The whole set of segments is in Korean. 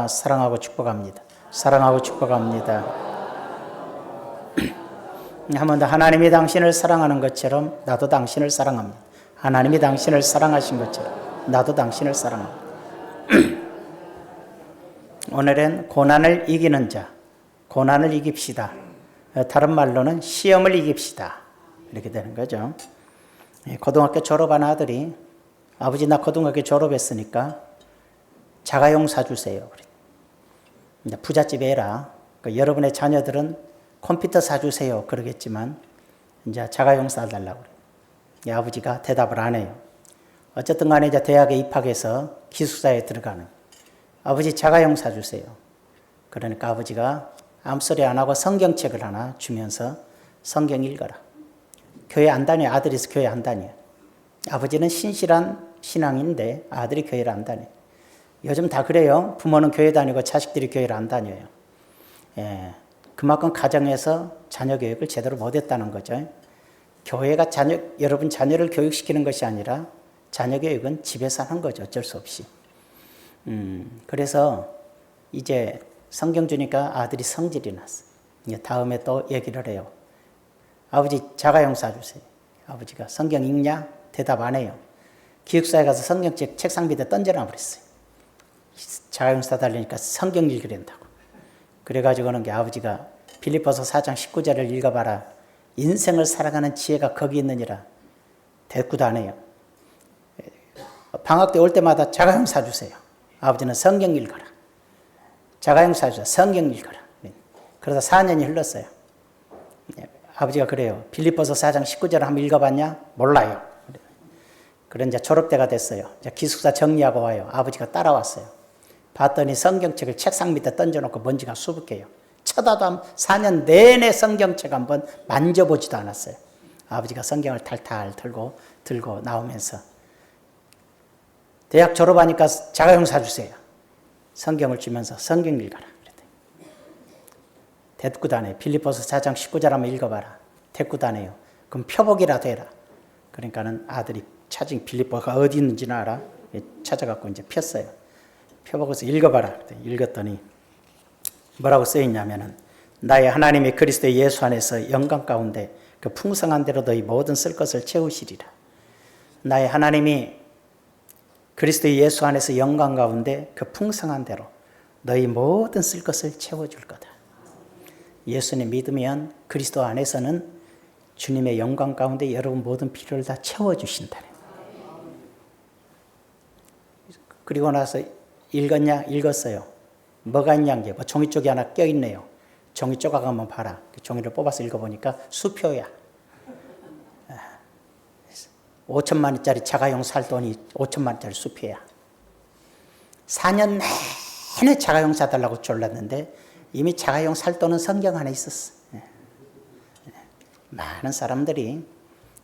사랑하고 축복합니다. 사랑하고 축복합니다. 한 번 더 하나님이 당신을 사랑하는 것처럼 나도 당신을 사랑합니다. 하나님이 당신을 사랑하신 것처럼 나도 당신을 사랑합니다. 오늘은 고난을 이기는 자, 고난을 이깁시다. 다른 말로는 시험을 이깁시다. 이렇게 되는 거죠. 고등학교 졸업한 아들이 아버지 나 고등학교 졸업했으니까 자가용 사주세요. 부잣집에 해라. 그러니까 여러분의 자녀들은 컴퓨터 사주세요. 그러겠지만 이제 자가용 사달라고 그래요. 아버지가 대답을 안 해요. 어쨌든 간에 이제 대학에 입학해서 기숙사에 들어가는 아버지 자가용 사주세요. 그러니까 아버지가 아무 소리 안 하고 성경책을 하나 주면서 성경 읽어라. 교회 안 다녀요. 아들이 교회 안 다녀요. 아버지는 신실한 신앙인데 아들이 교회를 안 다녀요. 요즘 다 그래요. 부모는 교회 다니고 자식들이 교회를 안 다녀요. 그만큼 가정에서 자녀 교육을 제대로 못했다는 거죠. 교회가 여러분 자녀를 교육시키는 것이 아니라 자녀 교육은 집에서 하는 거죠. 어쩔 수 없이. 그래서 이제 성경 주니까 아들이 성질이 났어. 다음에 또 얘기를 해요. 아버지 자가용 사주세요. 아버지가 성경 읽냐? 대답 안 해요. 기숙사에 가서 성경책 책상 밑에 던져놔 버렸어요. 자가용 사달라니까 성경 읽으란다고. 그래가지고는 게 아버지가 빌립보서 4장 19절을 읽어봐라. 인생을 살아가는 지혜가 거기 있느니라. 대꾸도 안 해요. 방학 때 올 때마다 자가용 사주세요. 아버지는 성경 읽어라. 자가용 사주세요. 성경 읽어라. 그러다 4년이 흘렀어요. 아버지가 그래요. 빌립보서 4장 19절을 한번 읽어봤냐? 몰라요. 그래 이제 졸업 때가 됐어요. 이제 기숙사 정리하고 와요. 아버지가 따라왔어요. 봤더니 성경책을 책상 밑에 던져놓고 먼지가 수북해요. 쳐다도 4년 내내 성경책 한번 만져보지도 않았어요. 아버지가 성경을 탈탈 들고 나오면서 대학 졸업하니까 자가용 사주세요. 성경을 주면서 성경 읽어라. 대꾸도 안 해요. 빌립보서 4장 19절 한번 읽어봐라. 대꾸도 안 해요. 그럼 표복이라도 해라. 그러니까는 아들이 찾은 빌립보가 어디 있는지는 알아? 찾아갖고 이제 폈어요. 펴보고서 읽어봐라. 읽었더니 뭐라고 써있냐면은 나의 하나님의 그리스도 예수 안에서 영광 가운데 그 풍성한 대로 너희 모든 쓸 것을 채우시리라. 나의 하나님이 그리스도 예수 안에서 영광 가운데 그 풍성한 대로 너희 모든 쓸 것을 채워줄 거다. 예수님 믿으면 그리스도 안에서는 주님의 영광 가운데 여러분 모든 필요를 다 채워주신다. 그리고 나서 읽었냐? 읽었어요. 뭐가 있냐는 뭐 종이 쪽이 하나 껴있네요. 종이 조각 한번 봐라. 종이를 뽑아서 읽어보니까 수표야. 5천만 원짜리 자가용 살 돈이 5천만 원짜리 수표야. 4년 내내 자가용 사달라고 졸랐는데 이미 자가용 살 돈은 성경 안에 있었어. 많은 사람들이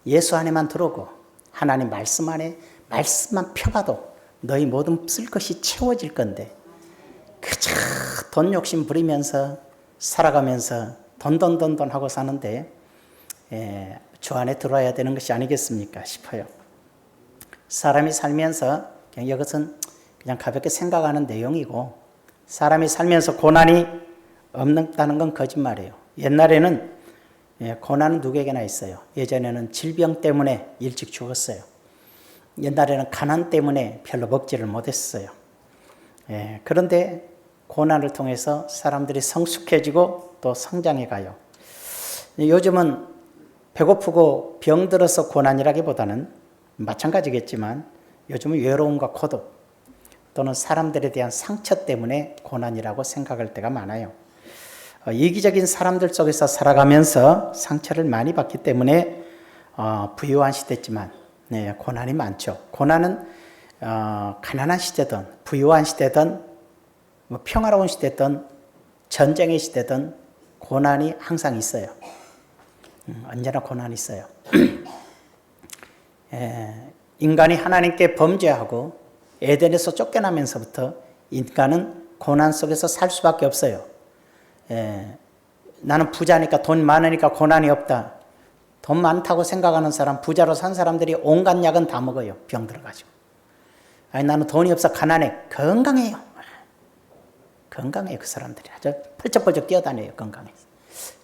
예수 안에만 들어오고 하나님 말씀 안에 말씀만 펴봐도 너희 모든 쓸 것이 채워질 건데 그저 돈 욕심 부리면서 살아가면서 돈 하고 사는데 주 안에 들어와야 되는 것이 아니겠습니까 싶어요. 사람이 살면서 그냥 이것은 그냥 가볍게 생각하는 내용이고 사람이 살면서 고난이 없다는 건 거짓말이에요. 옛날에는 고난은 누구에게나 있어요. 예전에는 질병 때문에 일찍 죽었어요. 옛날에는 가난 때문에 별로 먹지를 못했어요. 그런데 고난을 통해서 사람들이 성숙해지고 또 성장해 가요. 요즘은 배고프고 병들어서 고난이라기보다는 마찬가지겠지만 요즘은 외로움과 고독 또는 사람들에 대한 상처 때문에 고난이라고 생각할 때가 많아요. 이기적인 사람들 속에서 살아가면서 상처를 많이 받기 때문에 부유한 시대지만 고난이 많죠. 고난은 가난한 시대든 부유한 시대든 평화로운 시대든 전쟁의 시대든 고난이 항상 있어요. 언제나 고난이 있어요. 인간이 하나님께 범죄하고 에덴에서 쫓겨나면서부터 인간은 고난 속에서 살 수밖에 없어요. 나는 부자니까 돈 많으니까 고난이 없다. 돈 많다고 생각하는 사람, 부자로 산 사람들이 온갖 약은 다 먹어요. 병 들어가지고. 아니 나는 돈이 없어 가난해. 건강해요. 건강해요. 그 사람들이 아주 펄쩍펄쩍 뛰어다녀요. 건강해서.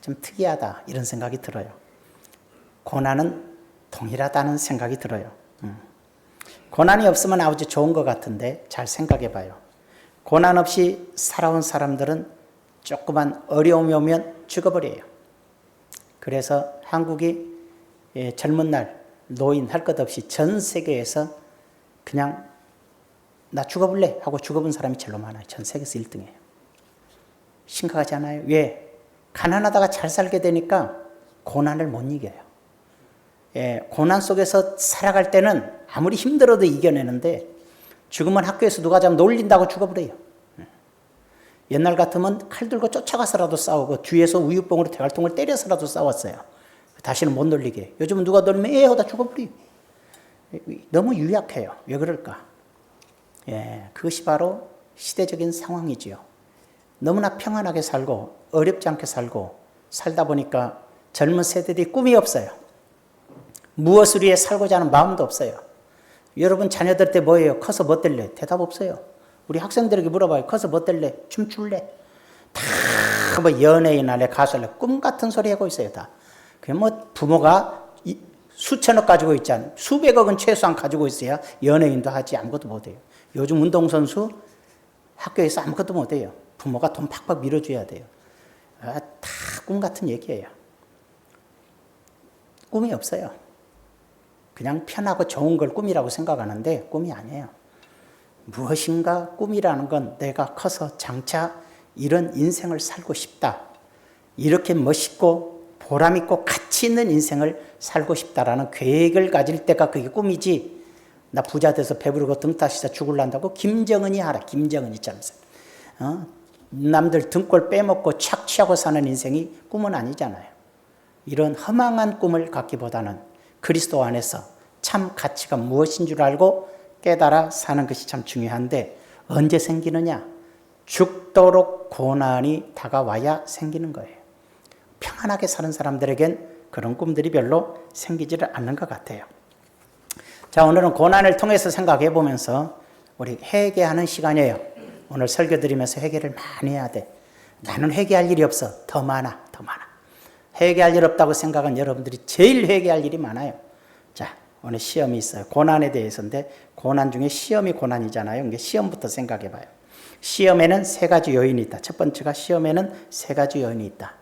좀 특이하다 이런 생각이 들어요. 고난은 동일하다는 생각이 들어요. 고난이 없으면 아주 좋은 것 같은데 잘 생각해 봐요. 고난 없이 살아온 사람들은 조그만 어려움이 오면 죽어버려요. 그래서 한국이 젊은 날 노인 할 것 없이 전 세계에서 그냥 나 죽어볼래 하고 죽어본 사람이 제일 많아요. 전 세계에서 1등이에요. 심각하지 않아요? 왜? 가난하다가 잘 살게 되니까 고난을 못 이겨요. 고난 속에서 살아갈 때는 아무리 힘들어도 이겨내는데 죽으면 학교에서 누가 좀 놀린다고 죽어버려요. 옛날 같으면 칼 들고 쫓아가서라도 싸우고 뒤에서 우유봉으로 대활통을 때려서라도 싸웠어요. 다시는 못 놀리게. 요즘은 누가 놀면 하다 죽어버려요. 너무 유약해요. 왜 그럴까? 그것이 바로 시대적인 상황이지요. 너무나 평안하게 살고 어렵지 않게 살고 살다 보니까 젊은 세대들이 꿈이 없어요. 무엇을 위해 살고자 하는 마음도 없어요. 여러분 자녀들 때 뭐예요? 커서 뭐 될래? 대답 없어요. 우리 학생들에게 물어봐요. 커서 뭐 될래? 춤출래? 다 뭐 연예인 할래? 가수 할래? 꿈 같은 소리 하고 있어요. 다. 그게 뭐 부모가 수천억 가지고 있지 않아요. 수백억은 최소한 가지고 있어야 연예인도 하지 아무것도 못해요. 요즘 운동선수 학교에서 아무것도 못해요. 부모가 돈 팍팍 밀어줘야 돼요. 다 꿈 같은 얘기예요. 꿈이 없어요. 그냥 편하고 좋은 걸 꿈이라고 생각하는데 꿈이 아니에요. 무엇인가 꿈이라는 건 내가 커서 장차 이런 인생을 살고 싶다. 이렇게 멋있고 보람있고 가치 있는 인생을 살고 싶다라는 계획을 가질 때가 그게 꿈이지. 나 부자 돼서 배부르고 등 따시다 죽을란다고 김정은이 하라. 김정은 있잖아요. 남들 등골 빼먹고 착취하고 사는 인생이 꿈은 아니잖아요. 이런 허망한 꿈을 갖기보다는 그리스도 안에서 참 가치가 무엇인 줄 알고 깨달아 사는 것이 참 중요한데 언제 생기느냐? 죽도록 고난이 다가와야 생기는 거예요. 평안하게 사는 사람들에겐 그런 꿈들이 별로 생기지를 않는 것 같아요. 자, 오늘은 고난을 통해서 생각해 보면서 우리 회개하는 시간이에요. 오늘 설교 드리면서 회개를 많이 해야 돼. 나는 회개할 일이 없어. 더 많아, 더 많아. 회개할 일 없다고 생각한 여러분들이 제일 회개할 일이 많아요. 자, 오늘 시험이 있어요. 고난에 대해서인데 고난 중에 시험이 고난이잖아요. 그러니까 시험부터 생각해 봐요. 시험에는 세 가지 요인이 있다. 첫 번째가 시험에는 세 가지 요인이 있다.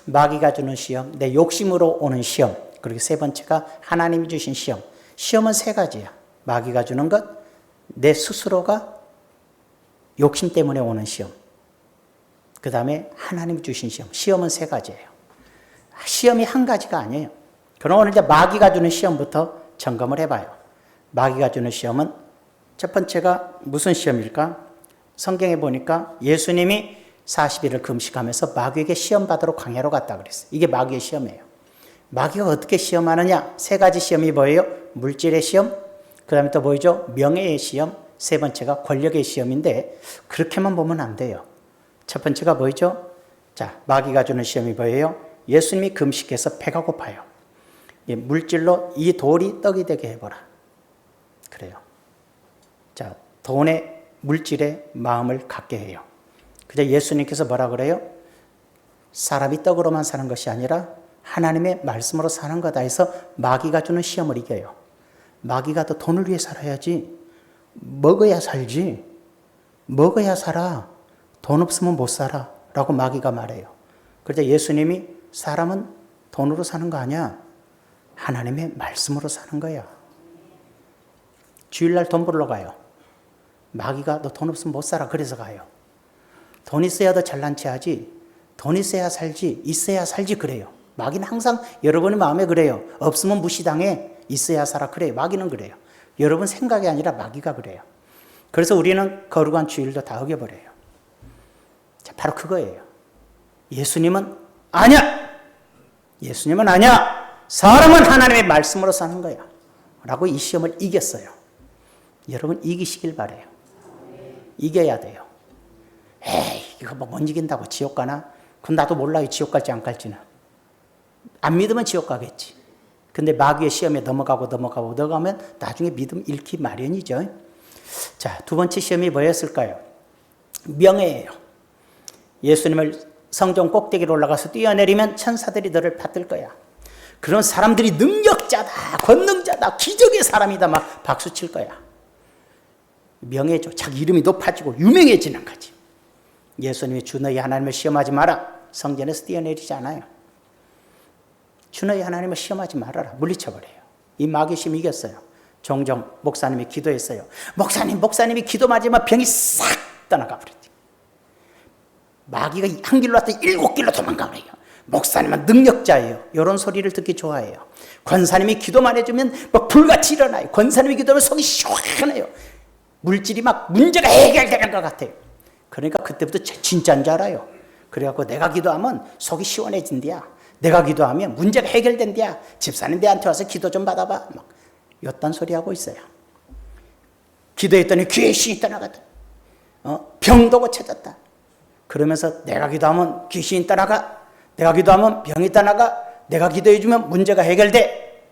마귀가 주는 시험, 내 욕심으로 오는 시험, 그리고 세 번째가 하나님이 주신 시험. 시험은 세 가지야. 마귀가 주는 것, 내 스스로가 욕심 때문에 오는 시험, 그 다음에 하나님이 주신 시험. 시험은 세 가지예요. 시험이 한 가지가 아니에요. 그럼 오늘 이제 마귀가 주는 시험부터 점검을 해봐요. 마귀가 주는 시험은 첫 번째가 무슨 시험일까? 성경에 보니까 예수님이 40일을 금식하면서 마귀에게 시험 받으러 광야로 갔다 그랬어요. 이게 마귀의 시험이에요. 마귀가 어떻게 시험하느냐? 세 가지 시험이 뭐예요? 물질의 시험, 그 다음에 또 뭐죠? 명예의 시험, 세 번째가 권력의 시험인데 그렇게만 보면 안 돼요. 첫 번째가 뭐죠? 자, 마귀가 주는 시험이 뭐예요? 예수님이 금식해서 배가 고파요. 물질로 이 돌이 떡이 되게 해보라. 그래요. 자, 돈에 물질의 마음을 갖게 해요. 그래서 예수님께서 뭐라 그래요? 사람이 떡으로만 사는 것이 아니라 하나님의 말씀으로 사는 거다 해서 마귀가 주는 시험을 이겨요. 마귀가 또 돈을 위해 살아야지. 먹어야 살지. 먹어야 살아. 돈 없으면 못 살아. 라고 마귀가 말해요. 그래서 예수님이 사람은 돈으로 사는 거 아니야. 하나님의 말씀으로 사는 거야. 주일날 돈 벌러 가요. 마귀가 너 돈 없으면 못 살아. 그래서 가요. 돈 있어야 더 잘난 체 하지. 돈 있어야 살지. 있어야 살지 그래요. 마귀는 항상 여러분의 마음에 그래요. 없으면 무시당해. 있어야 살아. 그래요. 마귀는 그래요. 여러분 생각이 아니라 마귀가 그래요. 그래서 우리는 거룩한 주일도 다 어겨버려요. 자, 바로 그거예요. 예수님은 아니야. 예수님은 아니야. 사람은 하나님의 말씀으로 사는 거야. 라고 이 시험을 이겼어요. 여러분 이기시길 바라요. 이겨야 돼요. 에이, 이거 뭐 못 이긴다고 지옥 가나? 그럼 나도 몰라요. 지옥 갈지 안 갈지는. 안 믿으면 지옥 가겠지. 근데 마귀의 시험에 넘어가면 나중에 믿음 잃기 마련이죠. 자, 두 번째 시험이 뭐였을까요? 명예예요. 예수님을 성전 꼭대기로 올라가서 뛰어내리면 천사들이 너를 받들 거야. 그런 사람들이 능력자다, 권능자다, 기적의 사람이다 막 박수칠 거야. 명예죠. 자기 이름이 높아지고 유명해지는 거지. 예수님이 주 너희 하나님을 시험하지 마라. 성전에서 뛰어내리지 않아요. 주 너희 하나님을 시험하지 말아라. 물리쳐버려요. 이 마귀심 이겼어요. 종종 목사님이 기도했어요. 목사님이 기도 맞으면 병이 싹 떠나가 버렸지. 마귀가 한 길로 왔더니 7길로 도망가 버려요. 목사님은 능력자예요. 이런 소리를 듣기 좋아해요. 권사님이 기도만 해주면 막 불같이 일어나요. 권사님이 기도하면 속이 시원해요. 물질이 막 문제가 해결되는 것 같아요. 그러니까 그때부터 진짜인 줄 알아요. 그래갖고 내가 기도하면 속이 시원해진대야. 내가 기도하면 문제가 해결된대야. 집사님 내한테 와서 기도 좀 받아봐. 막 이딴 소리 하고 있어요. 기도했더니 귀신이 떠나갔다. 병도 고쳐졌다. 그러면서 내가 기도하면 귀신이 떠나가. 내가 기도하면 병이 떠나가. 내가 기도해주면 문제가 해결돼.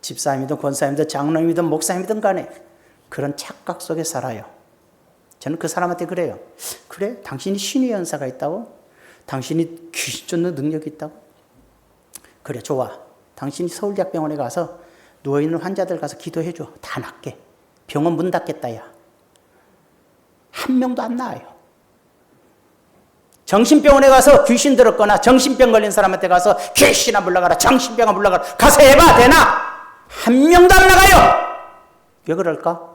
집사님이든 권사님이든 장로님이든 목사님이든 간에 그런 착각 속에 살아요. 저는 그 사람한테 그래요. 그래? 당신이 신의 연사가 있다고? 당신이 귀신 쫓는 능력이 있다고? 그래, 좋아. 당신이 서울대학병원에 가서 누워있는 환자들 가서 기도해줘. 다 낫게. 병원 문 닫겠다, 야. 한 명도 안 나아요. 정신병원에 가서 귀신 들었거나 정신병 걸린 사람한테 가서 귀신아 물러가라, 정신병아 물러가라. 가서 해봐, 되나? 한 명도 안 나가요. 왜 그럴까?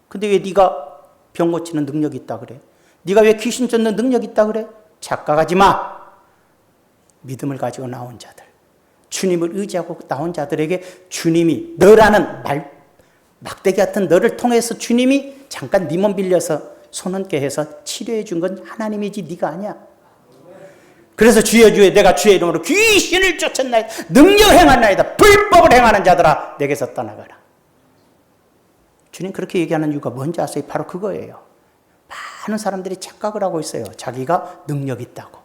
근데 왜 네가 병 고치는 능력이 있다 그래? 네가 왜 귀신 쫓는 능력이 있다 그래? 착각하지 마. 믿음을 가지고 나온 자들, 주님을 의지하고 나온 자들에게 주님이 너라는 막대기 같은 너를 통해서 주님이 잠깐 네 몸 빌려서 손 얹게 해서 치료해 준 건 하나님이지 네가 아니야. 그래서 주여 내가 주의 이름으로 귀신을 쫓았나이다. 능력 행하나이다. 불법을 행하는 자들아 내게서 떠나가라. 주님 그렇게 얘기하는 이유가 뭔지 아세요? 바로 그거예요. 많은 사람들이 착각을 하고 있어요. 자기가 능력 있다고.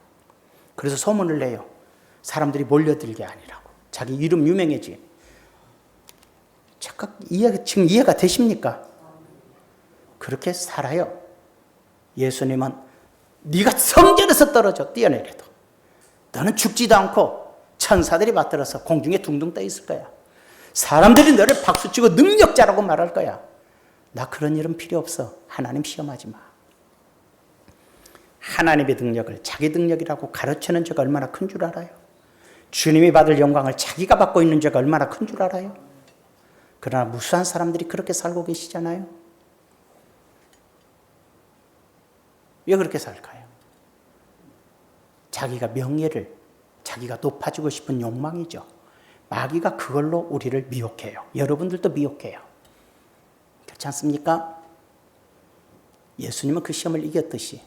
그래서 소문을 내요. 사람들이 몰려들게 아니라고. 자기 이름 유명해지. 착각 지금 이해가 되십니까? 그렇게 살아요. 예수님은 네가 성전에서 떨어져 뛰어내려도 너는 죽지도 않고 천사들이 받들어서 공중에 둥둥 떠 있을 거야. 사람들이 너를 박수치고 능력자라고 말할 거야. 나 그런 일은 필요 없어. 하나님 시험하지 마. 하나님의 능력을 자기 능력이라고 가르치는 죄가 얼마나 큰 줄 알아요? 주님이 받을 영광을 자기가 받고 있는 죄가 얼마나 큰 줄 알아요? 그러나 무수한 사람들이 그렇게 살고 계시잖아요. 왜 그렇게 살까요? 자기가 명예를, 자기가 높아지고 싶은 욕망이죠. 마귀가 그걸로 우리를 미혹해요. 여러분들도 미혹해요. 그렇지 않습니까? 예수님은 그 시험을 이겼듯이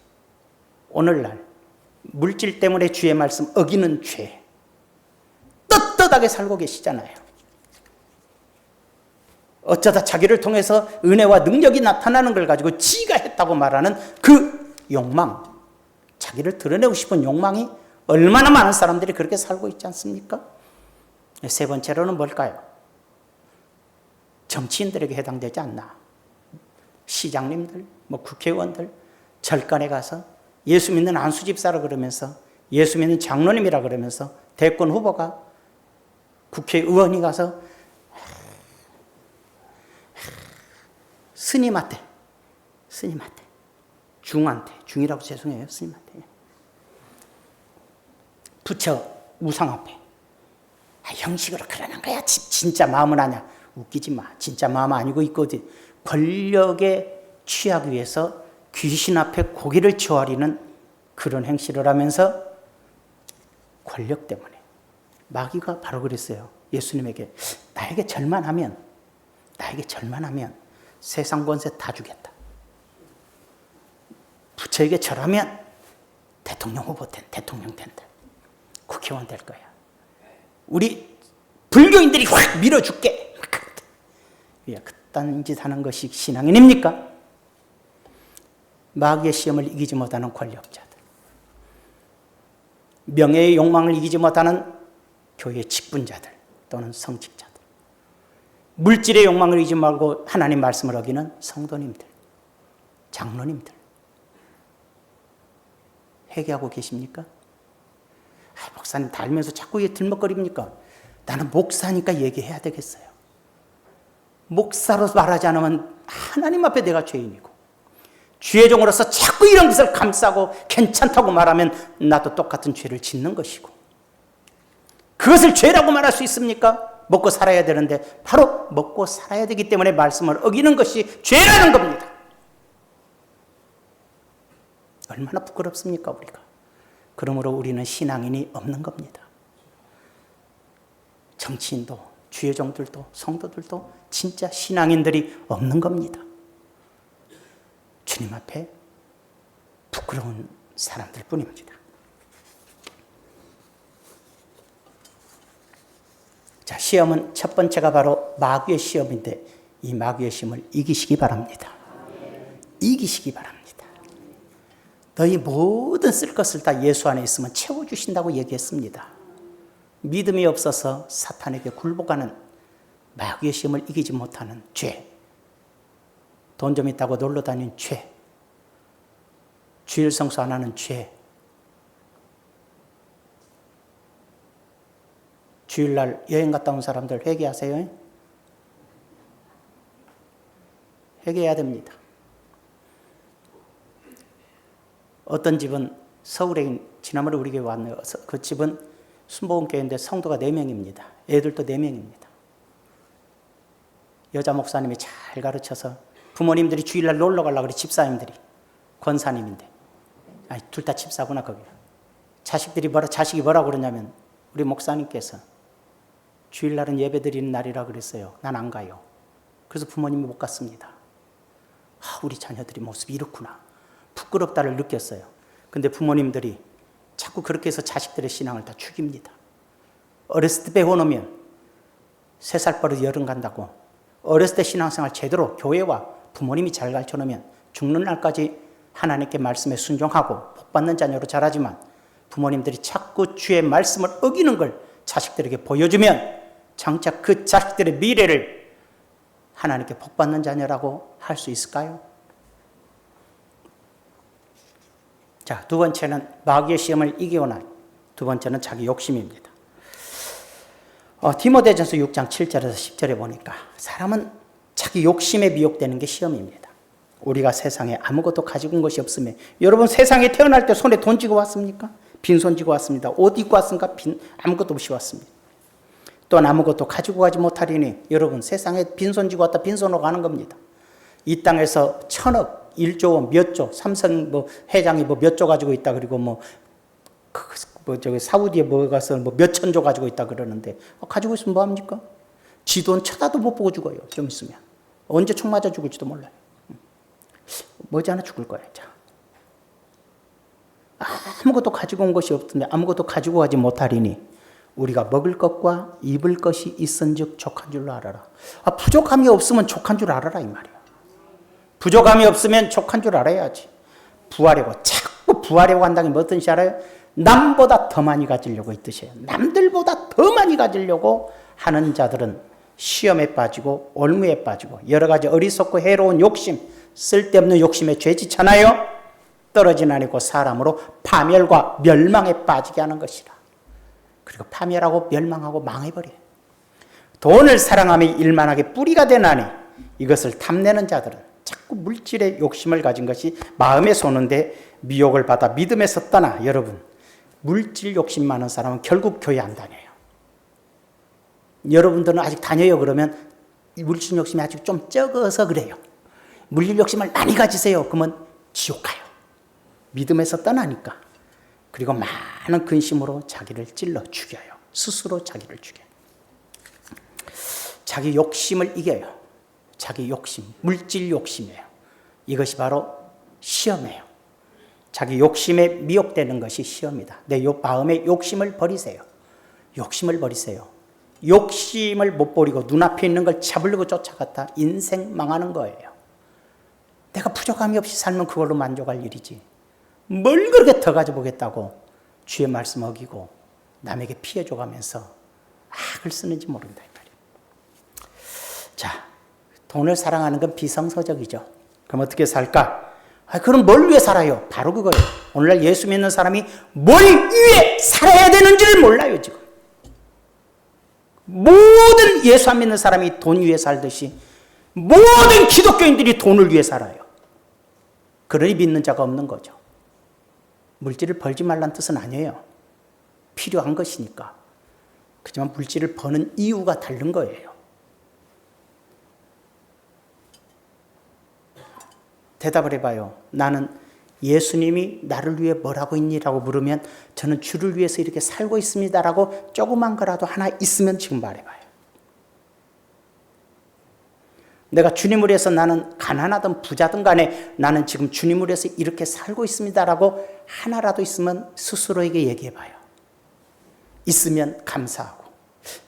오늘날 물질 때문에 주의 말씀 어기는 죄 떳떳하게 살고 계시잖아요. 어쩌다 자기를 통해서 은혜와 능력이 나타나는 걸 가지고 지가 했다고 말하는 그 욕망, 자기를 드러내고 싶은 욕망이 얼마나 많은 사람들이 그렇게 살고 있지 않습니까? 세 번째로는 뭘까요? 정치인들에게 해당되지 않나? 시장님들, 국회의원들, 절간에 가서 예수 믿는 안수집사라 그러면서 예수 믿는 장로님이라 그러면서 대권 후보가 국회의원이 가서 스님한테 중이라고 죄송해요. 스님한테 부처 우상 앞에 형식으로 그러는 거야. 진짜 마음은 아니야. 웃기지 마. 진짜 마음 아니고 있거든. 권력에 취하기 위해서 귀신 앞에 고개를 조아리는 그런 행실을 하면서 권력 때문에. 마귀가 바로 그랬어요. 예수님에게 나에게 절만하면 세상 권세 다 주겠다. 부처에게 절하면 대통령 후보 대통령 된다. 국회의원 될 거야. 우리 불교인들이 확 밀어줄게. 왜 그딴 짓 하는 것이 신앙인입니까? 마귀의 시험을 이기지 못하는 권력자들, 명예의 욕망을 이기지 못하는 교회 직분자들 또는 성직자들, 물질의 욕망을 이기지 말고 하나님 말씀을 어기는 성도님들, 장로님들, 회개하고 계십니까? 목사님 다 알면서 자꾸 왜 들먹거립니까? 나는 목사니까 얘기해야 되겠어요. 목사로서 말하지 않으면 하나님 앞에 내가 죄인이고, 주의 종으로서 자꾸 이런 것을 감싸고 괜찮다고 말하면 나도 똑같은 죄를 짓는 것이고, 그것을 죄라고 말할 수 있습니까? 먹고 살아야 되는데 바로 먹고 살아야 되기 때문에 말씀을 어기는 것이 죄라는 겁니다. 얼마나 부끄럽습니까, 우리가? 그러므로 우리는 신앙인이 없는 겁니다. 정치인도 주의 종들도 성도들도 진짜 신앙인들이 없는 겁니다. 주님 앞에 부끄러운 사람들 뿐입니다. 자, 시험은 첫 번째가 바로 마귀의 시험인데 이 마귀의 시험을 이기시기 바랍니다. 이기시기 바랍니다. 너희 모든 쓸 것을 다 예수 안에 있으면 채워주신다고 얘기했습니다. 믿음이 없어서 사탄에게 굴복하는 마귀의 시험을 이기지 못하는 죄, 돈 좀 있다고 놀러 다니는 죄, 주일 성수 안 하는 죄, 주일날 여행 갔다 온 사람들 회개하세요. 회개해야 됩니다. 어떤 집은 서울에 지난번에 우리 교회 왔네요. 그 집은 순복음교회인데 성도가 4명입니다. 애들도 4명입니다. 여자 목사님이 잘 가르쳐서 부모님들이 주일날 놀러 가려고 그래. 집사님들이 권사님인데, 둘 다 집사구나 거기. 자식이 뭐라고 그러냐면 우리 목사님께서 주일날은 예배 드리는 날이라 그랬어요. 난 안 가요. 그래서 부모님이 못 갔습니다. 우리 자녀들이 모습이 이렇구나. 부끄럽다를 느꼈어요. 근데 부모님들이 자꾸 그렇게 해서 자식들의 신앙을 다 죽입니다. 어렸을 때 배워놓으면 3살 버릇 여름 간다고, 어렸을 때 신앙생활 제대로 교회와 부모님이 잘 가르쳐놓으면 죽는 날까지 하나님께 말씀에 순종하고 복받는 자녀로 자라지만, 부모님들이 자꾸 주의 말씀을 어기는 걸 자식들에게 보여주면 장차 그 자식들의 미래를 하나님께 복받는 자녀라고 할 수 있을까요? 자, 두 번째는 마귀의 시험을 이기오나, 두 번째는 자기 욕심입니다. 디모데전서 6장 7절에서 10절에 보니까 사람은 자기 욕심에 미혹되는 게 시험입니다. 우리가 세상에 아무것도 가지고 온 것이 없으면, 여러분 세상에 태어날 때 손에 돈 쥐고 왔습니까? 빈손 쥐고 왔습니다. 옷 입고 왔습니까? 아무것도 없이 왔습니다. 또한 아무것도 가지고 가지 못하리니, 여러분 세상에 빈손 쥐고 왔다 빈손으로 가는 겁니다. 이 땅에서 1000억, 1조 원, 몇 조, 삼성 회장이 몇 조 가지고 있다, 그리고 저기 사우디에 가서 몇천 조 가지고 있다 그러는데, 가지고 있으면 뭐 합니까? 지 돈 쳐다도 못 보고 죽어요. 좀 있으면 언제 총 맞아 죽을지도 몰라요. 머지않아 죽을 거예요. 자, 아무것도 가지고 온 것이 없던데 아무것도 가지고 가지 못하리니 우리가 먹을 것과 입을 것이 있은즉 족한 줄로 알아라. 부족함이 없으면 족한 줄 알아라 이 말이야. 부족함이 없으면 족한 줄 알아야지. 자꾸 부하려고 한다는 게 뭐 뜻인지 알아요? 남보다 더 많이 가지려고 이 뜻이에요. 남들보다 더 많이 가지려고 하는 자들은 시험에 빠지고 올무에 빠지고 여러 가지 어리석고 해로운 욕심, 쓸데없는 욕심에 죄짓잖아요. 떨어진 아니고 사람으로 파멸과 멸망에 빠지게 하는 것이라. 그리고 파멸하고 멸망하고 망해버려요. 돈을 사랑함이 일만하게 뿌리가 되나니 이것을 탐내는 자들은 자꾸 물질의 욕심을 가진 것이 마음에 솟는데 미혹을 받아 믿음에서 떠나. 여러분, 물질 욕심 많은 사람은 결국 교회 안 다녀요. 여러분들은 아직 다녀요 그러면 물질 욕심이 아직 좀 적어서 그래요. 물질 욕심을 많이 가지세요 그러면 지옥 가요. 믿음에서 떠나니까. 그리고 많은 근심으로 자기를 찔러 죽여요. 스스로 자기를 죽여요. 자기 욕심을 이겨요. 자기 욕심, 물질 욕심이에요. 이것이 바로 시험이에요. 자기 욕심에 미혹되는 것이 시험이다. 내 마음의 욕심을 버리세요. 욕심을 버리세요. 욕심을 못 버리고 눈앞에 있는 걸 잡으려고 쫓아갔다 인생 망하는 거예요. 내가 부족함이 없이 살면 그걸로 만족할 일이지. 뭘 그렇게 더 가져보겠다고 주의 말씀 어기고 남에게 피해 줘가면서 악을 쓰는지 모른다 이 말이에요. 자, 돈을 사랑하는 건 비성서적이죠. 그럼 어떻게 살까? 그럼 뭘 위해 살아요? 바로 그거예요. 오늘날 예수 믿는 사람이 뭘 위해 살아야 되는지를 몰라요, 지금. 모든 예수 안 믿는 사람이 돈 위해 살듯이 모든 기독교인들이 돈을 위해 살아요. 그러니 믿는 자가 없는 거죠. 물질을 벌지 말란 뜻은 아니에요. 필요한 것이니까. 그렇지만 물질을 버는 이유가 다른 거예요. 대답을 해봐요. 나는 예수님이 나를 위해 뭘 하고 있니라고 물으면 저는 주를 위해서 이렇게 살고 있습니다라고 조그만 거라도 하나 있으면 지금 말해봐요. 내가 주님을 위해서 나는 가난하든 부자든 간에 나는 지금 주님을 위해서 이렇게 살고 있습니다라고 하나라도 있으면 스스로에게 얘기해봐요. 있으면 감사하고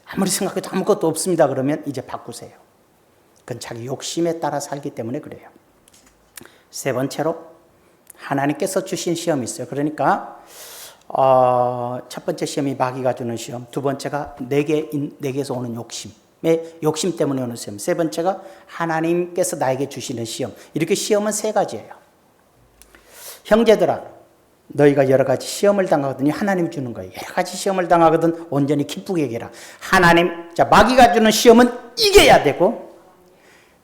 아무리 생각해도 아무것도 없습니다 그러면 이제 바꾸세요. 그건 자기 욕심에 따라 살기 때문에 그래요. 세 번째로 하나님께서 주신 시험이 있어요. 그러니까 첫 번째 시험이 마귀가 주는 시험, 두 번째가 내게서 오는 욕심 때문에 오는 시험, 세 번째가 하나님께서 나에게 주시는 시험. 이렇게 시험은 세 가지예요. 형제들아, 너희가 여러 가지 시험을 당하거든요. 하나님이 주는 거예요. 여러 가지 시험을 당하거든 온전히 기쁘게 여기라. 마귀가 주는 시험은 이겨야 되고,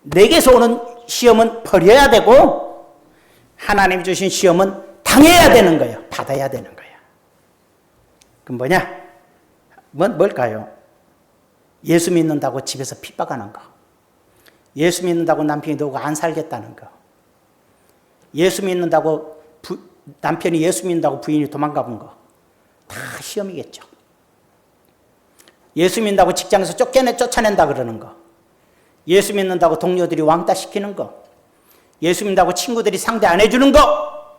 내게서 오는 시험은 버려야 되고, 하나님이 주신 시험은 당해야 되는 거예요. 받아야 되는 거예요. 그럼 뭐냐? 뭘까요? 예수 믿는다고 집에서 핍박하는 거. 예수 믿는다고 남편이 너하고 안 살겠다는 거. 예수 믿는다고 남편이 예수 믿는다고 부인이 도망가본 거. 다 시험이겠죠. 예수 믿는다고 직장에서 쫓아낸다 그러는 거. 예수 믿는다고 동료들이 왕따 시키는 거. 예수 믿는다고 친구들이 상대 안 해주는 거.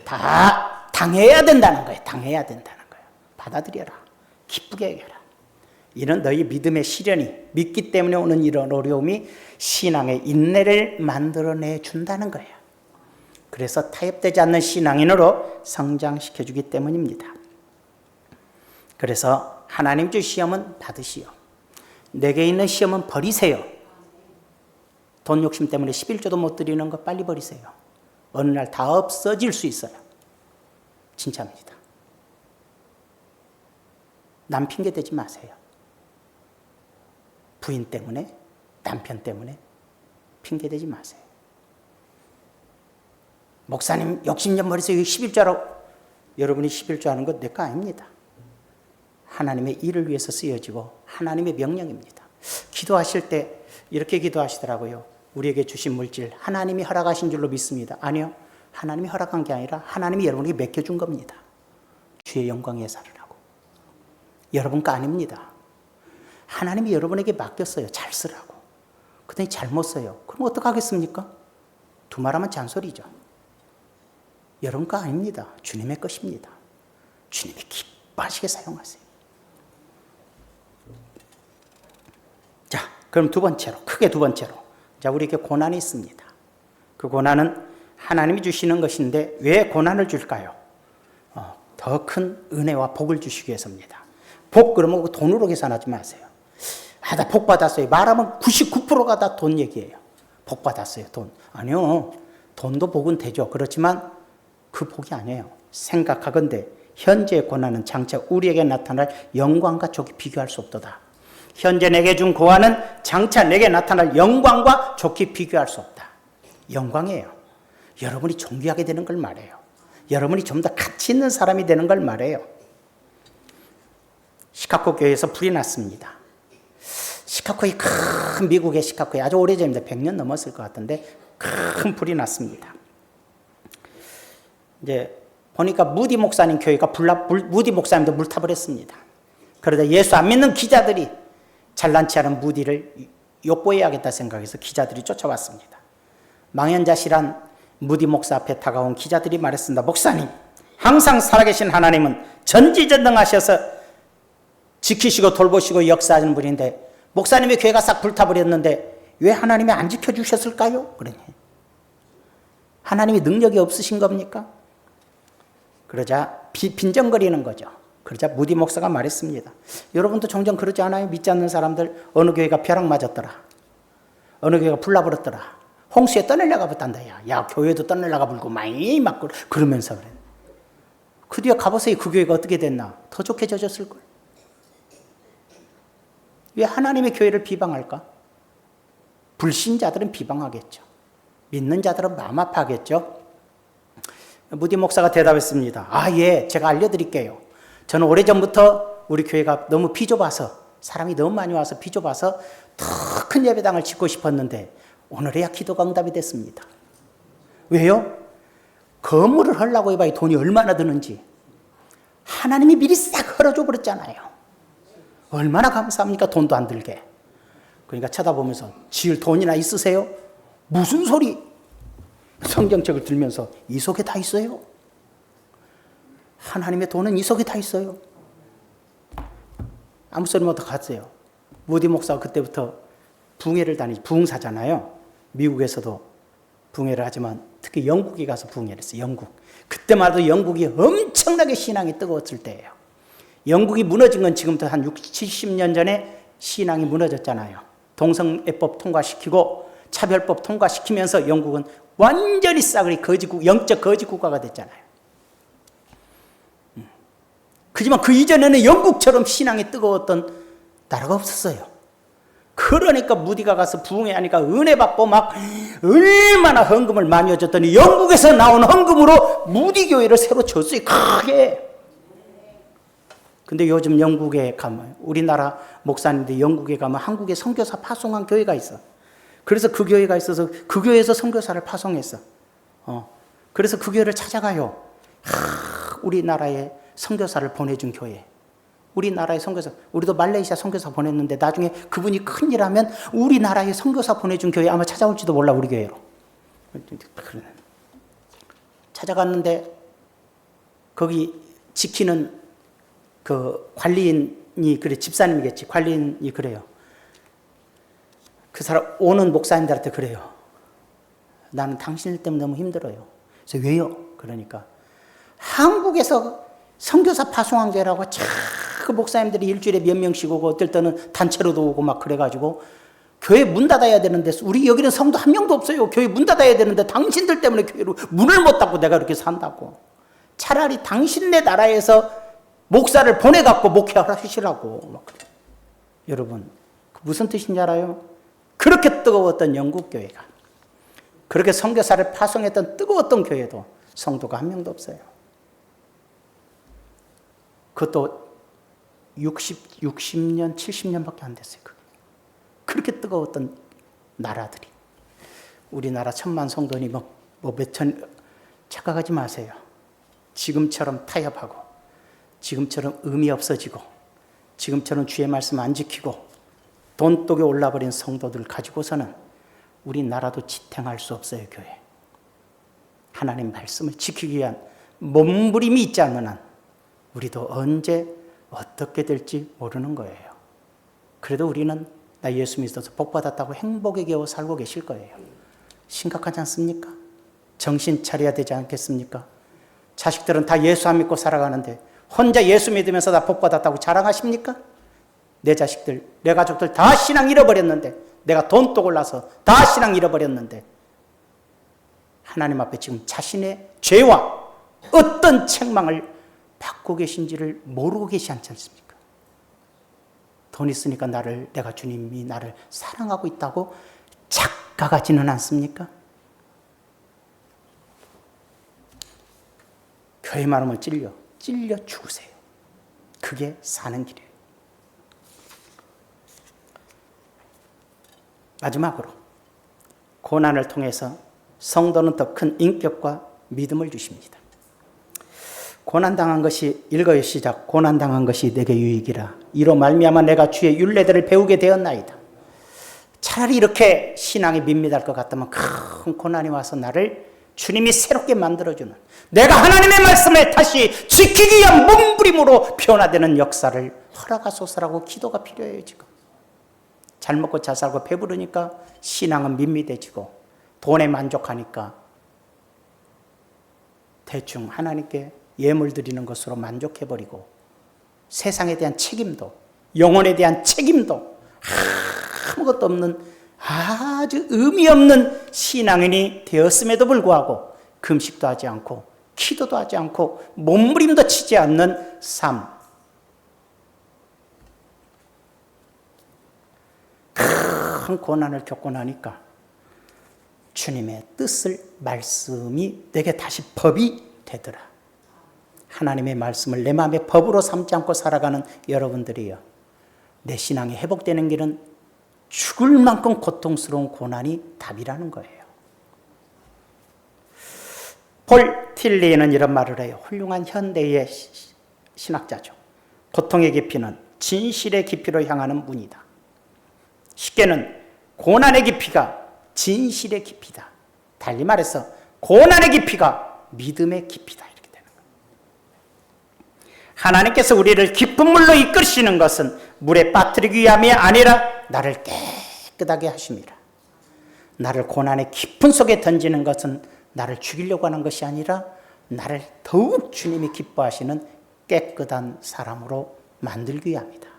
다 당해야 된다는 거예요. 당해야 된다는 거예요. 받아들여라. 기쁘게 여겨라. 이런 너희 믿음의 시련이, 믿기 때문에 오는 이런 어려움이 신앙의 인내를 만들어내 준다는 거예요. 그래서 타협되지 않는 신앙인으로 성장시켜주기 때문입니다. 그래서 하나님 주 시험은 받으시오. 내게 있는 시험은 버리세요. 돈 욕심 때문에 11조도 못 드리는 거 빨리 버리세요. 어느 날 다 없어질 수 있어요. 진짜입니다. 남 핑계 대지 마세요. 부인 때문에, 남편 때문에 핑계 대지 마세요. 목사님 욕심 좀 버리세요. 11조라고. 여러분이 11조 하는 건 내 거 아닙니다. 하나님의 일을 위해서 쓰여지고 하나님의 명령입니다. 기도하실 때 이렇게 기도하시더라고요. 우리에게 주신 물질 하나님이 허락하신 줄로 믿습니다. 아니요. 하나님이 허락한 게 아니라 하나님이 여러분에게 맡겨준 겁니다. 주의 영광에 살으라고. 여러분 거 아닙니다. 하나님이 여러분에게 맡겼어요. 잘 쓰라고. 그런데 잘못 써요. 그럼 어떡하겠습니까? 두말하면 잔소리죠. 여러분 거 아닙니다. 주님의 것입니다. 주님이 기뻐하시게 사용하세요. 자, 그럼 크게 두 번째로. 자, 우리에게 고난이 있습니다. 그 고난은 하나님이 주시는 것인데 왜 고난을 줄까요? 더 큰 은혜와 복을 주시기 위해서입니다. 복 그러면 돈으로 계산하지 마세요. 나 복 받았어요. 말하면 99%가 다 돈 얘기예요. 복 받았어요. 돈. 아니요. 돈도 복은 되죠. 그렇지만 그 복이 아니에요. 생각하건대 현재의 고난은 장차 우리에게 나타날 영광과 좋게 비교할 수 없도다. 현재 내게 준 고난은 장차 내게 나타날 영광과 좋게 비교할 수 없다. 영광이에요. 여러분이 존귀하게 되는 걸 말해요. 여러분이 좀 더 가치 있는 사람이 되는 걸 말해요. 시카고 교회에서 불이 났습니다. 시카고의 미국의 시카고에 아주 오래전입니다. 100년 넘었을 것 같은데 큰 불이 났습니다. 이제 보니까 무디 목사님 교회가 무디 목사님도 물탑을 했습니다. 그러다 예수 안 믿는 기자들이 잘난치 않은 무디를 욕보해야겠다 생각해서 기자들이 쫓아왔습니다. 망연자실한 무디 목사 앞에 다가온 기자들이 말했습니다. 목사님, 항상 살아계신 하나님은 전지전능하셔서 지키시고 돌보시고 역사하시는 분인데 목사님의 교회가 싹 불타버렸는데 왜 하나님이 안 지켜주셨을까요? 그러니 하나님이 능력이 없으신 겁니까? 그러자 빈정거리는 거죠. 그러자 무디 목사가 말했습니다. 여러분도 종종 그러지 않아요? 믿지 않는 사람들 어느 교회가 벼락 맞았더라. 어느 교회가 불나버렸더라. 홍수에 떠내려가 봤단다. 야, 교회도 떠내려가 불고 많이 막 그러면서 그래. 그 뒤에 가보세요. 그 교회가 어떻게 됐나? 더 좋게 져졌을걸. 왜 하나님의 교회를 비방할까? 불신자들은 비방하겠죠. 믿는 자들은 마음 아파하겠죠. 무디 목사가 대답했습니다. 예, 제가 알려드릴게요. 저는 오래전부터 우리 교회가 너무 비좁아서, 사람이 너무 많이 와서 비좁아서 더 큰 예배당을 짓고 싶었는데 오늘에야 기도가 응답이 됐습니다. 왜요? 건물을 하려고 해봐야 돈이 얼마나 드는지 하나님이 미리 싹 헐어줘 버렸잖아요. 얼마나 감사합니까? 돈도 안 들게. 그러니까 쳐다보면서 지을 돈이나 있으세요? 무슨 소리? 성경책을 들면서 이 속에 다 있어요. 하나님의 돈은 이 속에 다 있어요. 아무 소리 못 하세요. 무디 목사가 그때부터 붕회를 부흥사잖아요. 미국에서도 붕회를 하지만 특히 영국에 가서 붕회를 했어요. 영국. 그때만 해도 영국이 엄청나게 신앙이 뜨거웠을 때예요. 영국이 무너진 건 지금부터 한 60, 70년 전에 신앙이 무너졌잖아요. 동성애법 통과시키고 차별법 통과시키면서 영국은 완전히 싸그리 거지국, 영적 거지국가가 됐잖아요. 그지만 그 이전에는 영국처럼 신앙이 뜨거웠던 나라가 없었어요. 그러니까 무디가 가서 부흥회하니까 은혜 받고 막 얼마나 헌금을 많이 얻었더니 영국에서 나온 헌금으로 무디 교회를 새로 졌어요. 크게. 근데 요즘 영국에 가면, 우리나라 목사님들 영국에 가면 한국에 선교사 파송한 교회가 있어. 그래서 그 교회가 있어서 그 교회에서 선교사를 파송했어. 그래서 그 교회를 찾아가요. 우리나라에 선교사를 보내준 교회. 우리나라의 선교사, 우리도 말레이시아 선교사 보냈는데 나중에 그분이 큰일 하면 우리나라에 선교사 보내준 교회 아마 찾아올지도 몰라, 우리 교회로. 찾아갔는데 거기 지키는 그 관리인이 그래, 집사님이겠지. 관리인이 그래요. 그 사람 오는 목사님들한테 그래요. 나는 당신들 때문에 너무 힘들어요. 그래서 왜요? 그러니까 한국에서 선교사 파송한 교회라고 그 목사님들이 일주일에 몇 명씩 오고 어떨 때는 단체로도 오고 막 그래가지고 교회 문 닫아야 되는데 우리 여기는 성도 한 명도 없어요. 교회 문 닫아야 되는데 당신들 때문에 교회로 문을 못 닫고 내가 이렇게 산다고. 차라리 당신네 나라에서 목사를 보내갖고 목회하시라고. 여러분 무슨 뜻인지 알아요? 그렇게 뜨거웠던 영국 교회가, 그렇게 선교사를 파송했던 뜨거웠던 교회도 성도가 한 명도 없어요. 그것도 60년, 70년밖에 안 됐어요. 그렇게 뜨거웠던 나라들이. 우리나라 1000만 성도니 뭐 몇천, 착각하지 마세요. 지금처럼 타협하고, 지금처럼 의미 없어지고, 지금처럼 주의 말씀 안 지키고 돈독에 올라버린 성도들 가지고서는 우리나라도 지탱할 수 없어요. 교회. 하나님 말씀을 지키기 위한 몸부림이 있지 않는 한 우리도 언제 어떻게 될지 모르는 거예요. 그래도 우리는 나 예수 믿어서 복받았다고 행복에 겨워 살고 계실 거예요. 심각하지 않습니까? 정신 차려야 되지 않겠습니까? 자식들은 다 예수 안 믿고 살아가는데 혼자 예수 믿으면서 다 복받았다고 자랑하십니까? 내 자식들, 내 가족들 다 신앙 잃어버렸는데, 내가 돈독 올라서 다 신앙 잃어버렸는데 하나님 앞에 지금 자신의 죄와 어떤 책망을 받고 계신지를 모르고 계시지 않습니까? 돈 있으니까 내가 주님이 나를 사랑하고 있다고 착각하지는 않습니까? 교회만 오면 찔려 죽으세요. 그게 사는 길이에요. 마지막으로 고난을 통해서 성도는 더 큰 인격과 믿음을 주십니다. 고난당한 것이, 읽어요 시작. 고난당한 것이 내게 유익이라. 이로 말미암아 내가 주의 율례들을 배우게 되었나이다. 차라리 이렇게 신앙이 밋밋할 것 같다면 큰 고난이 와서 나를 주님이 새롭게 만들어주는, 내가 하나님의 말씀을 다시 지키기 위한 몸부림으로 변화되는 역사를 허락하소서라고 기도가 필요해요. 지금 잘 먹고 잘 살고 배부르니까 신앙은 밋밋해지고, 돈에 만족하니까 대충 하나님께 예물 드리는 것으로 만족해버리고, 세상에 대한 책임도, 영혼에 대한 책임도 아무것도 없는 아주 의미 없는 신앙인이 되었음에도 불구하고 금식도 하지 않고 기도도 하지 않고 몸부림도 치지 않는 삶. 큰 고난을 겪고 나니까 주님의 뜻을 말씀이 내게 다시 법이 되더라. 하나님의 말씀을 내 마음의 법으로 삼지 않고 살아가는 여러분들이요, 내 신앙이 회복되는 길은 죽을 만큼 고통스러운 고난이 답이라는 거예요. 폴 틸리는 이런 말을 해요. 훌륭한 현대의 신학자죠. 고통의 깊이는 진실의 깊이로 향하는 문이다. 쉽게는 고난의 깊이가 진실의 깊이다. 달리 말해서 고난의 깊이가 믿음의 깊이다. 이렇게 되는 거예요. 하나님께서 우리를 깊은 물로 이끄시는 것은 물에 빠뜨리기 위함이 아니라 나를 깨끗하게 하심이라. 나를 고난의 깊은 속에 던지는 것은 나를 죽이려고 하는 것이 아니라 나를 더욱 주님이 기뻐하시는 깨끗한 사람으로 만들기 위함이다.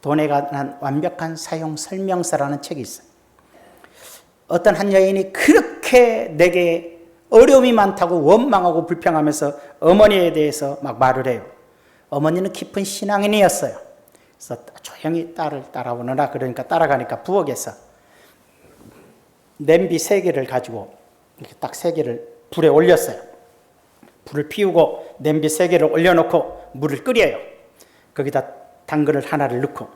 돈에 관한 완벽한 사용 설명서라는 책이 있어요. 어떤 한 여인이 그렇게 내게 어려움이 많다고 원망하고 불평하면서 어머니에 대해서 막 말을 해요. 어머니는 깊은 신앙인이었어요. 그래서 조용히 딸을 따라오느라, 그러니까 따라가니까 부엌에서 냄비 3개를 가지고 이렇게 딱 3개를 불에 올렸어요. 불을 피우고 냄비 3개를 올려놓고 물을 끓여요. 거기다 당근을 하나를 넣고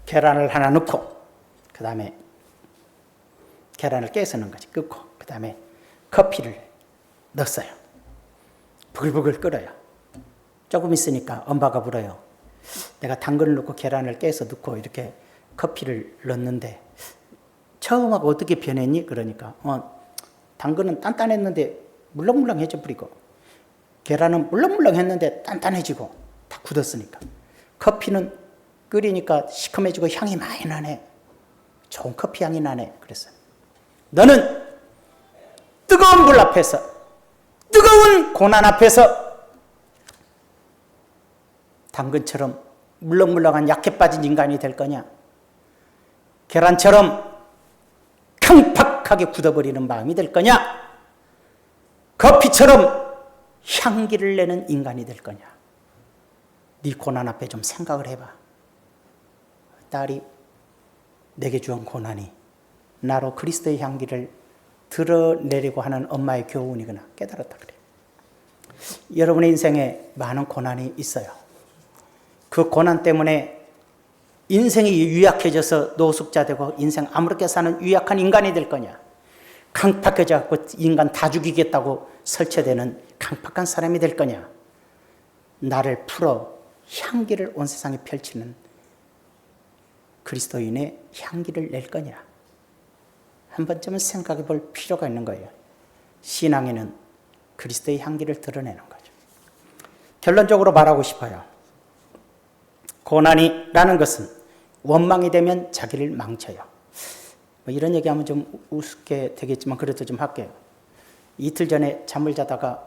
계란을 하나 넣고 그 다음에 계란을 깨서 넣은 거지, 끓고 그 다음에 커피를 넣었어요. 부글부글 끓어요. 조금 있으니까 엄마가 물어요. 내가 당근을 넣고 계란을 깨서 넣고 이렇게 커피를 넣었는데 처음하고 어떻게 변했니? 그러니까 당근은 단단했는데 물렁물렁해져 버리고 계란은 물렁물렁했는데 단단해지고 다 굳었으니까, 커피는 끓이니까 시큼해지고 향이 많이 나네. 좋은 커피 향이 나네. 그랬어요. 너는 뜨거운 불 앞에서, 뜨거운 고난 앞에서 당근처럼 물렁물렁한 약해 빠진 인간이 될 거냐? 계란처럼 강팍하게 굳어버리는 마음이 될 거냐? 커피처럼 향기를 내는 인간이 될 거냐? 네 고난 앞에 좀 생각을 해봐. 딸이 내게 주은 고난이 나로 그리스도의 향기를 드러내려고 하는 엄마의 교훈이구나 깨달았다 그래요. 여러분의 인생에 많은 고난이 있어요. 그 고난 때문에 인생이 유약해져서 노숙자 되고 인생 아무렇게 사는 유약한 인간이 될 거냐? 강팍해져 갖고 인간 다 죽이겠다고 설치되는 강팍한 사람이 될 거냐? 나를 풀어 향기를 온 세상에 펼치는 그리스도인의 향기를 낼 거냐? 한 번쯤은 생각해 볼 필요가 있는 거예요. 신앙에는 그리스도의 향기를 드러내는 거죠. 결론적으로 말하고 싶어요. 고난이라는 것은 원망이 되면 자기를 망쳐요. 이런 얘기하면 좀 우습게 되겠지만 그래도 좀 할게요. 이틀 전에 잠을 자다가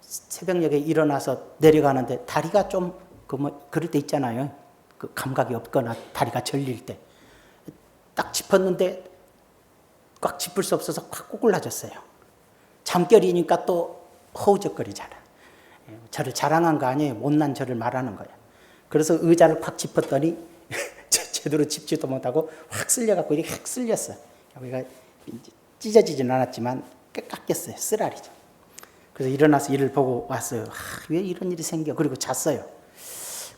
새벽녘에 일어나서 내려가는데 다리가 좀 그럴 때 있잖아요. 그 감각이 없거나 다리가 절릴 때 딱 짚었는데 꽉 짚을 수 없어서 확 꼬꾸라졌어요. 잠결이니까 또 허우적거리잖아. 저를 자랑한 거 아니에요. 못난 저를 말하는 거예요. 그래서 의자를 팍 짚었더니 제대로 짚지도 못하고 확 쓸려갖고 이렇게 확 쓸렸어요. 여기가 찢어지진 않았지만 깎였어요. 쓰라리죠. 그래서 일어나서 일을 보고 왔어요. 왜 이런 일이 생겨? 그리고 잤어요.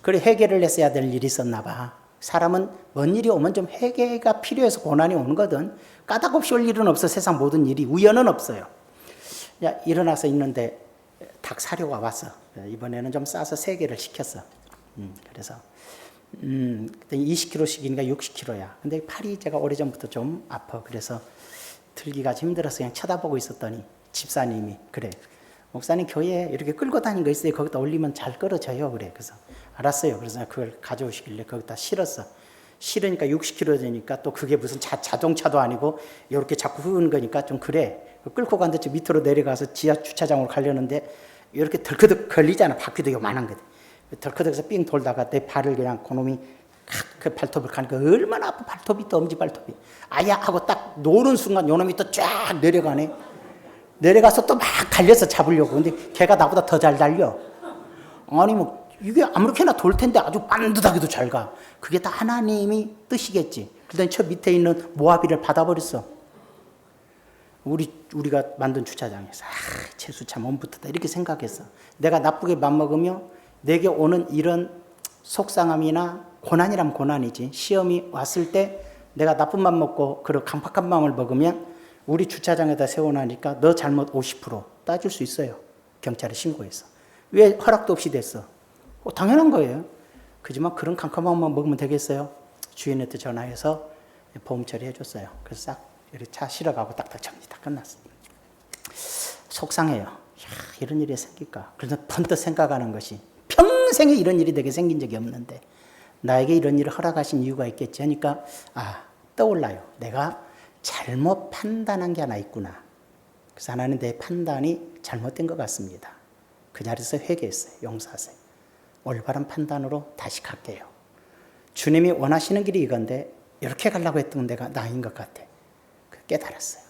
그래 해결을 했어야 될 일이 있었나 봐. 사람은 뭔 일이 오면 좀 해결가 필요해서 고난이 오는 거든. 까닭없이 올 일은 없어. 세상 모든 일이 우연은 없어요. 일어나서 있는데 닭 사료가 왔어. 이번에는 좀 싸서 3개를 시켰어. 그래서 20kg씩이니까 60kg야. 근데 팔이 제가 오래전부터 좀 아파. 그래서 들기가 힘들어서 그냥 쳐다보고 있었더니 집사님이 그래, 목사님 교회에 이렇게 끌고 다니는 거 있어요. 거기다 올리면 잘 끌어져요. 그래. 그래서 알았어요. 그래서 그걸 가져오시길래 거기다 실었어. 실으니까 60kg 되니까 또 그게 무슨 자동차도 아니고 이렇게 자꾸 흐르는 거니까 좀 그래. 끌고 갔는데 저 밑으로 내려가서 지하 주차장으로 가려는데 이렇게 덜커덕 걸리잖아. 바퀴도 요만한 거든. 덜커덕에서 삥 돌다가 내 발을 그냥 그놈이 그 발톱을 가니까 얼마나 아파. 발톱이 또 엄지 발톱이. 아야 하고 딱 노는 순간 요놈이 또 쫙 내려가네. 내려가서 또 막 달려서 잡으려고. 근데 걔가 나보다 더 잘 달려. 아니 뭐 이게 아무렇게나 돌 텐데 아주 반듯하게도 잘 가. 그게 다 하나님이 뜻이겠지. 그러더니 저 밑에 있는 모아비를 받아버렸어. 우리가 만든 주차장에서 재수 참 엄붙하다 이렇게 생각했어. 내가 나쁘게 맘먹으며 내게 오는 이런 속상함이나 고난이라면 고난이지. 시험이 왔을 때 내가 나쁜 맘 먹고 그런 강팍한 마음을 먹으면 우리 주차장에다 세워놓으니까 너 잘못 50% 따질 수 있어요. 경찰에 신고해서. 왜 허락도 없이 됐어? 당연한 거예요. 그지만 그런 강팍한 마음만 먹으면 되겠어요? 주인한테 전화해서 보험 처리해줬어요. 그래서 싹 이렇게 차 실어가고 딱딱 정리 다 끝났어. 속상해요. 이런 일이 생길까? 그래서 번뜩 생각하는 것이 평생에 이런 일이 내게 생긴 적이 없는데 나에게 이런 일을 허락하신 이유가 있겠지 하니까 떠올라요. 내가 잘못 판단한 게 하나 있구나. 그래서 하나는 내 판단이 잘못된 것 같습니다. 그 자리에서 회개했어요. 용서하세요. 올바른 판단으로 다시 갈게요. 주님이 원하시는 길이 이건데 이렇게 가려고 했던 내가 나인 것 같아. 깨달았어요.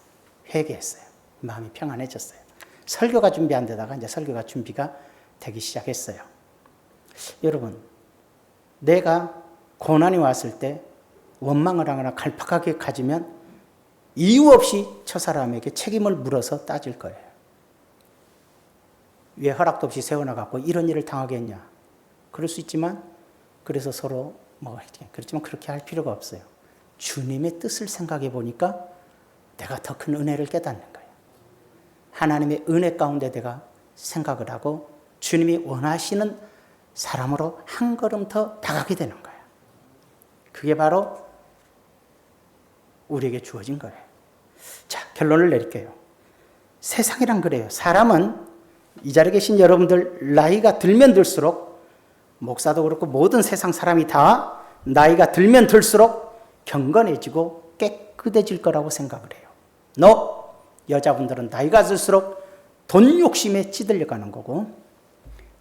회개했어요. 마음이 평안해졌어요. 설교가 준비 안 되다가 이제 설교가 준비가 되기 시작했어요. 여러분, 내가 고난이 왔을 때 원망을 하거나 갈팍하게 가지면 이유 없이 저 사람에게 책임을 물어서 따질 거예요. 왜 허락도 없이 세워놔갖고 이런 일을 당하게 했냐. 그럴 수 있지만 그래서 서로 그렇지만 그렇게 할 필요가 없어요. 주님의 뜻을 생각해 보니까 내가 더 큰 은혜를 깨닫는 거예요. 하나님의 은혜 가운데 내가 생각을 하고 주님이 원하시는 사람으로 한 걸음 더 다가가게 되는 거예요. 그게 바로 우리에게 주어진 거예요. 자, 결론을 내릴게요. 세상이란 그래요. 사람은 이 자리에 계신 여러분들 나이가 들면 들수록 목사도 그렇고 모든 세상 사람이 다 나이가 들면 들수록 경건해지고 깨끗해질 거라고 생각을 해요. 여자분들은 나이가 들수록 돈 욕심에 찌들려가는 거고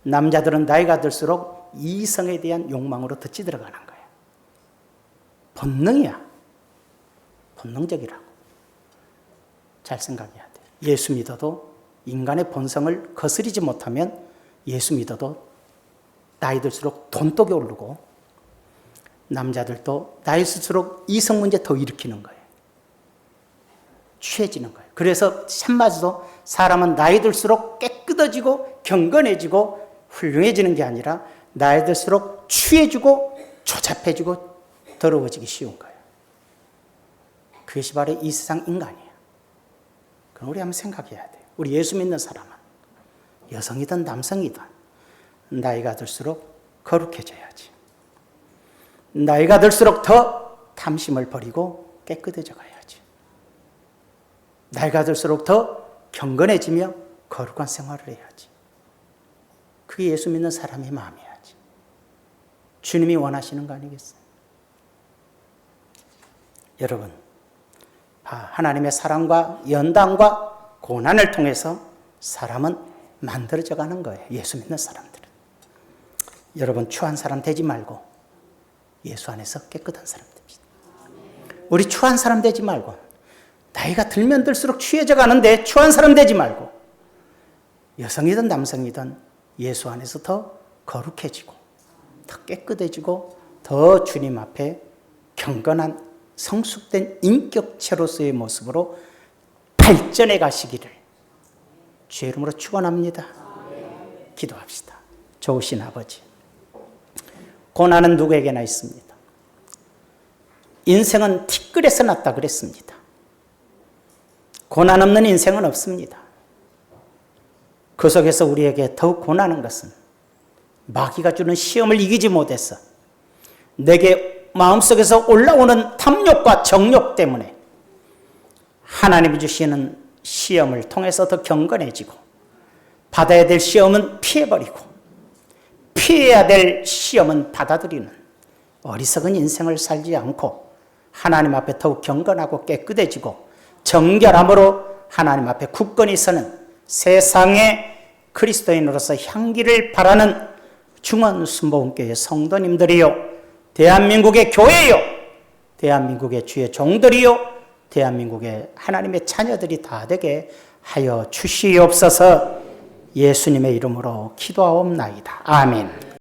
남자들은 나이가 들수록 이성에 대한 욕망으로 더 찌들어가는 거예요. 본능이야. 본능적이라고. 잘 생각해야 돼요. 예수 믿어도 인간의 본성을 거스리지 못하면 예수 믿어도 나이 들수록 돈독이 오르고 남자들도 나이 들수록 이성 문제 더 일으키는 거예요. 취해지는 거예요. 그래서 참마저도 사람은 나이 들수록 깨끗해지고 경건해지고 훌륭해지는 게 아니라 나이 들수록 취해지고 조잡해지고 더러워지기 쉬운 거예요. 그것이 바로 이 세상 인간이에요. 그럼 우리 한번 생각해야 돼요. 우리 예수 믿는 사람은 여성이든 남성이든 나이가 들수록 거룩해져야지. 나이가 들수록 더 탐심을 버리고 깨끗해져 가야지. 나이가 들수록 더 경건해지며 거룩한 생활을 해야지. 그게 예수 믿는 사람의 마음이야지. 주님이 원하시는 거 아니겠어요? 여러분, 하나님의 사랑과 연단과 고난을 통해서 사람은 만들어져 가는 거예요. 예수 믿는 사람들은. 여러분, 추한 사람 되지 말고 예수 안에서 깨끗한 사람 됩시다. 우리 추한 사람 되지 말고 나이가 들면 들수록 취해져 가는데 추한 사람 되지 말고 여성이든 남성이든 예수 안에서 더 거룩해지고 더 깨끗해지고 더 주님 앞에 경건한 성숙된 인격체로서의 모습으로 발전해 가시기를 주의 이름으로 축원합니다. 기도합시다. 좋으신 아버지, 고난은 누구에게나 있습니다. 인생은 티끌에서 났다 그랬습니다. 고난 없는 인생은 없습니다. 그 속에서 우리에게 더욱 고난한 것은 마귀가 주는 시험을 이기지 못해서 내게 마음속에서 올라오는 탐욕과 정욕 때문에 하나님이 주시는 시험을 통해서 더 경건해지고 받아야 될 시험은 피해버리고 피해야 될 시험은 받아들이는 어리석은 인생을 살지 않고 하나님 앞에 더욱 경건하고 깨끗해지고 정결함으로 하나님 앞에 굳건히 서는 세상의 그리스도인으로서 향기를 바라는 중원순복음교회 성도님들이요 대한민국의 교회요, 대한민국의 주의 종들이요, 대한민국의 하나님의 자녀들이 다 되게 하여 주시옵소서. 예수님의 이름으로 기도하옵나이다. 아멘.